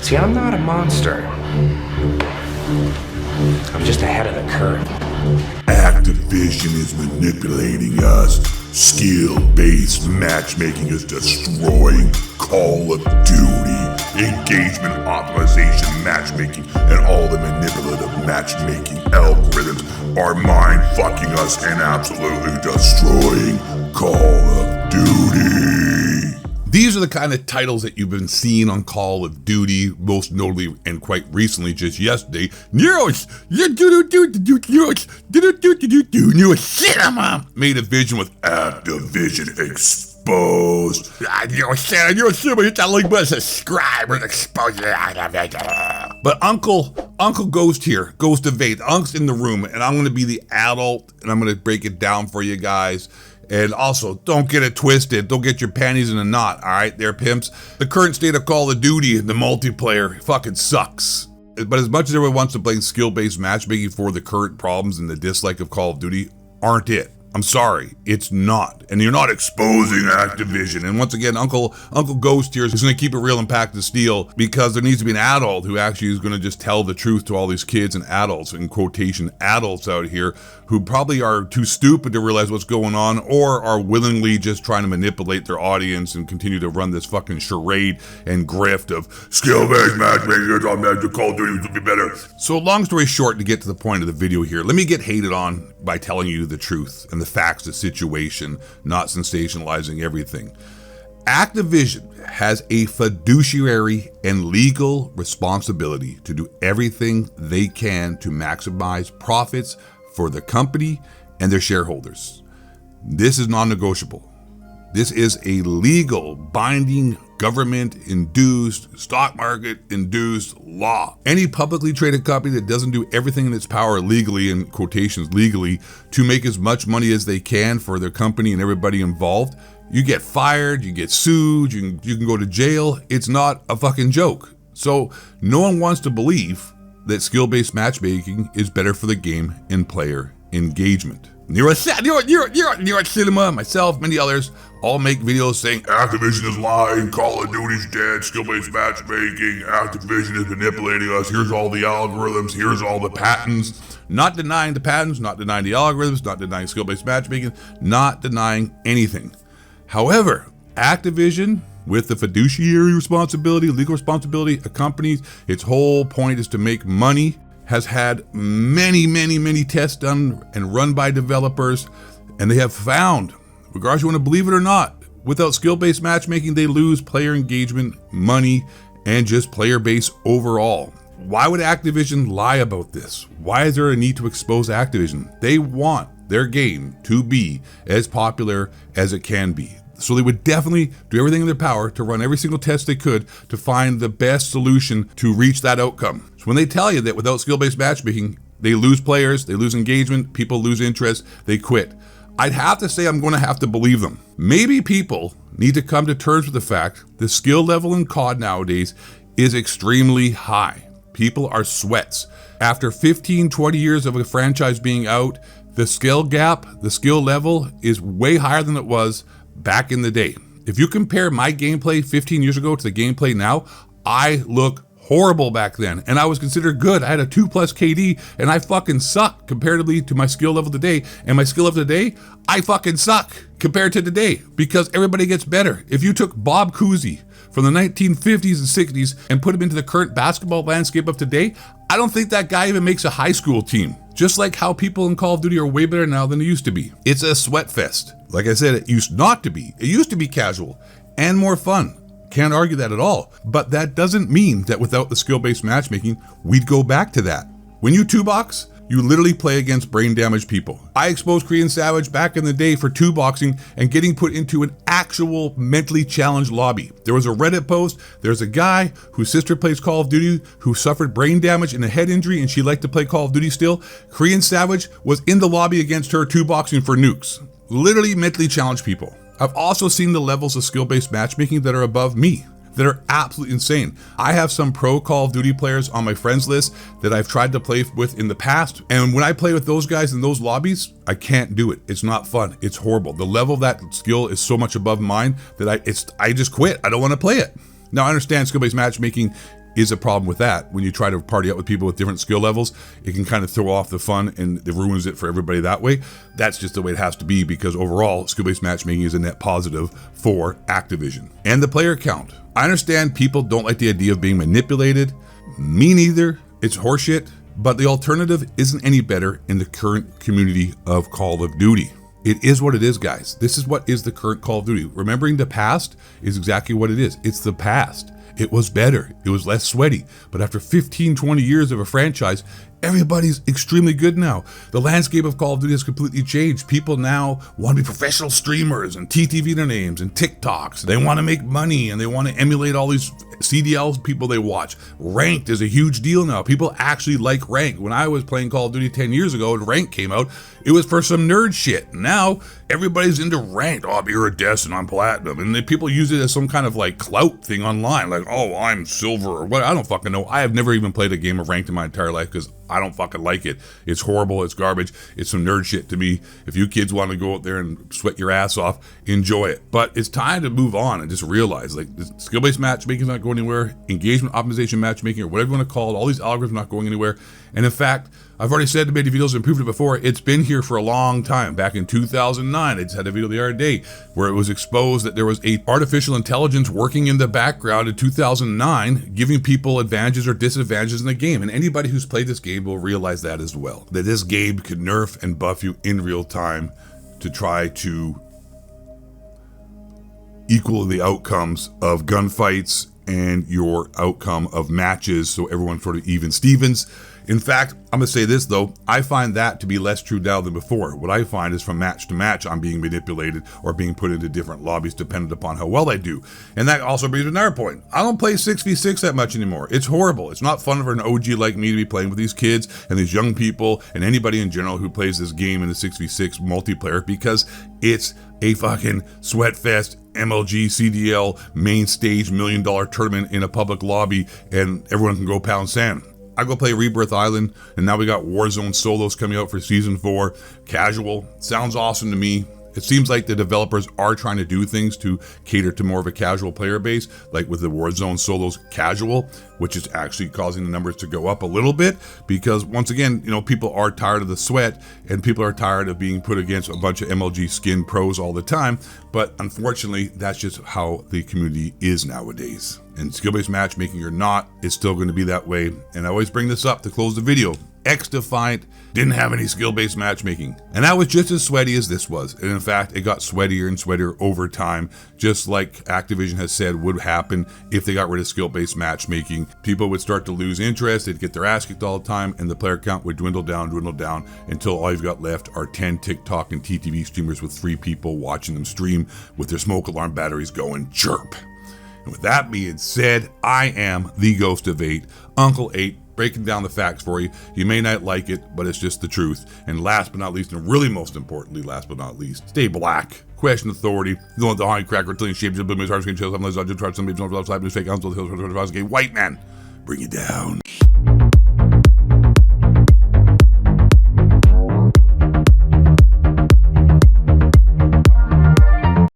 See, I'm not a monster. I'm just ahead of the curve. Activision is manipulating us. Skill-based matchmaking is destroying Call of Duty. Engagement optimization matchmaking and all the manipulative matchmaking algorithms are mind-fucking us and absolutely destroying Call of Duty. These are the kind of titles that you've been seeing on Call of Duty, most notably and quite recently, just yesterday. Cinema made a vision with Activision exposed. Subscribe and expose. But Uncle Ghost here, Ghost of Eight, Unc's in the room, and I'm gonna be the adult, and I'm gonna break it down for you guys. And also, don't get it twisted. Don't get your panties in a knot, all right, there, pimps. The current state of Call of Duty, the multiplayer, fucking sucks. But as much as everyone wants to blame skill-based matchmaking for the current problems and the dislike of Call of Duty, aren't it. I'm sorry, it's not. And you're not exposing Activision. And once again, Uncle Ghost here is gonna keep it real and pack the steel, because there needs to be an adult who actually is gonna just tell the truth to all these kids and adults, in quotation, adults out here, who probably are too stupid to realize what's going on, or are willingly just trying to manipulate their audience and continue to run this fucking charade and grift of skill-based matchmaking on Call of Duty would be better. So long story short, to get to the point of the video here, let me get hated on by telling you the truth and the facts of the situation, not sensationalizing everything. Activision has a fiduciary and legal responsibility to do everything they can to maximize profits for the company and their shareholders. This is non-negotiable. This is a legal, binding, government-induced, stock market-induced law. Any publicly traded company that doesn't do everything in its power legally, in quotations legally, to make as much money as they can for their company and everybody involved, you get fired, you get sued, you can go to jail. It's not a fucking joke. So no one wants to believe that skill-based matchmaking is better for the game and player engagement. Nero Cinema, myself, many others, all make videos saying Activision is lying, Call of Duty's dead, skill-based matchmaking, Activision is manipulating us, here's all the algorithms, here's all the patents. Not denying the patents, not denying the algorithms, not denying skill-based matchmaking, not denying anything. However, Activision, with the fiduciary responsibility, legal responsibility, accompanies, its whole point is to make money, has had many tests done and run by developers, and they have found, regardless you want to believe it or not, without skill-based matchmaking, they lose player engagement, money, and just player base overall. Why would Activision lie about this? Why is there a need to expose Activision? They want their game to be as popular as it can be. So they would definitely do everything in their power to run every single test they could to find the best solution to reach that outcome. So when they tell you that without skill-based matchmaking, they lose players, they lose engagement, people lose interest, they quit, I'd have to say I'm going to have to believe them. Maybe people need to come to terms with the fact the skill level in COD nowadays is extremely high. People are sweats. After 15, 20 years of a franchise being out, the skill gap, the skill level is way higher than it was back in the day. If you compare my gameplay 15 years ago to the gameplay now, I look horrible back then, and I was considered good. I had a 2+ KD, and I fucking suck comparatively to my skill level today. And my skill level today, I fucking suck compared to today, because everybody gets better. If you took Bob Cousy from the 1950s and 60s and put him into the current basketball landscape of today, I don't think that guy even makes a high school team. Just like how people in Call of Duty are way better now than they used to be. It's a sweat fest. Like I said, it used not to be. It used to be casual and more fun. Can't argue that at all. But that doesn't mean that without the skill-based matchmaking, we'd go back to that. When you 2-box, you literally play against brain damaged people. I exposed Korean Savage back in the day for 2-boxing and getting put into an actual mentally challenged lobby. There was a Reddit post, there's a guy whose sister plays Call of Duty who suffered brain damage and a head injury, and she liked to play Call of Duty still. Korean Savage was in the lobby against her 2-boxing for nukes. Literally mentally challenged people. I've also seen the levels of skill-based matchmaking that are above me, that are absolutely insane. I have some pro Call of Duty players on my friends list that I've tried to play with in the past, and when I play with those guys in those lobbies, I can't do it. It's not fun. It's horrible. The level of that skill is so much above mine that I just quit. I don't want to play it. Now I understand skill-based matchmaking is a problem with that. When you try to party up with people with different skill levels, it can kind of throw off the fun and it ruins it for everybody that way. That's just the way it has to be, because overall, skill-based matchmaking is a net positive for Activision. And the player count. I understand people don't like the idea of being manipulated. Me neither. It's horseshit. But the alternative isn't any better in the current community of Call of Duty. It is what it is, guys. This is what is the current Call of Duty. Remembering the past is exactly what it is. It's the past. It was better. It was less sweaty. But after 15, 20 years of a franchise, everybody's extremely good now. The landscape of Call of Duty has completely changed. People now want to be professional streamers and TTV their names and TikToks. They want to make money and they want to emulate all these CDLs people they watch. Ranked is a huge deal now. People actually like ranked. When I was playing Call of Duty 10 years ago and ranked came out, it was for some nerd shit. Now everybody's into ranked. Oh, I'm iridescent, I'm platinum. And people use it as some kind of like clout thing online. Like, oh, I'm silver or what. I don't fucking know. I have never even played a game of ranked in my entire life because I don't fucking like it. It's horrible. It's garbage. It's some nerd shit to me. If you kids want to go out there and sweat your ass off, enjoy it. But it's time to move on and just realize, like, skill-based matchmaking is not going anywhere. Engagement optimization matchmaking, or whatever you want to call it, all these algorithms are not going anywhere. And in fact, I've already said in many videos and proved it before, it's been here for a long time. Back in 2009, I just had a video the other day where it was exposed that there was a artificial intelligence working in the background in 2009, giving people advantages or disadvantages in the game. And anybody who's played this game will realize that as well. That this game could nerf and buff you in real time to try to equal the outcomes of gunfights and your outcome of matches, so everyone sort of even Stevens. In fact, I'm gonna say this though, I find that to be less true now than before. What I find is from match to match, I'm being manipulated or being put into different lobbies dependent upon how well I do. And that also brings another point. I don't play 6v6 that much anymore. It's horrible. It's not fun for an OG like me to be playing with these kids and these young people and anybody in general who plays this game in the 6v6 multiplayer, because it's a fucking sweat fest. MLG, CDL, main stage, $1 million tournament in a public lobby, and everyone can go pound sand. I go play Rebirth Island, and now we got Warzone solos coming out for season 4. Casual. Sounds awesome to me. It seems like the developers are trying to do things to cater to more of a casual player base, like with the Warzone solos casual, which is actually causing the numbers to go up a little bit, because once again, you know, people are tired of the sweat and people are tired of being put against a bunch of MLG skin pros all the time. But unfortunately, that's just how the community is nowadays. And skill-based matchmaking or not, it's still going to be that way. And I always bring this up to close the video. X-Defiant didn't have any skill-based matchmaking, and that was just as sweaty as this was. And in fact, it got sweatier and sweatier over time, just like Activision has said would happen if they got rid of skill-based matchmaking. People would start to lose interest, they'd get their ass kicked all the time, and the player count would dwindle down until all you've got left are 10 TikTok and TTV streamers with 3 people watching them stream with their smoke alarm batteries going chirp. And with that being said, I am the Ghost of 8, Uncle 8, breaking down the facts for you. You may not like it, but it's just the truth. And last but not least, and really most importantly, last but not least, stay black. Question authority. You don't let the honey cracker tilling shapes of the hard screen chills. I'm just trying to some people don't fake ounce of the hills. White man, bring you down.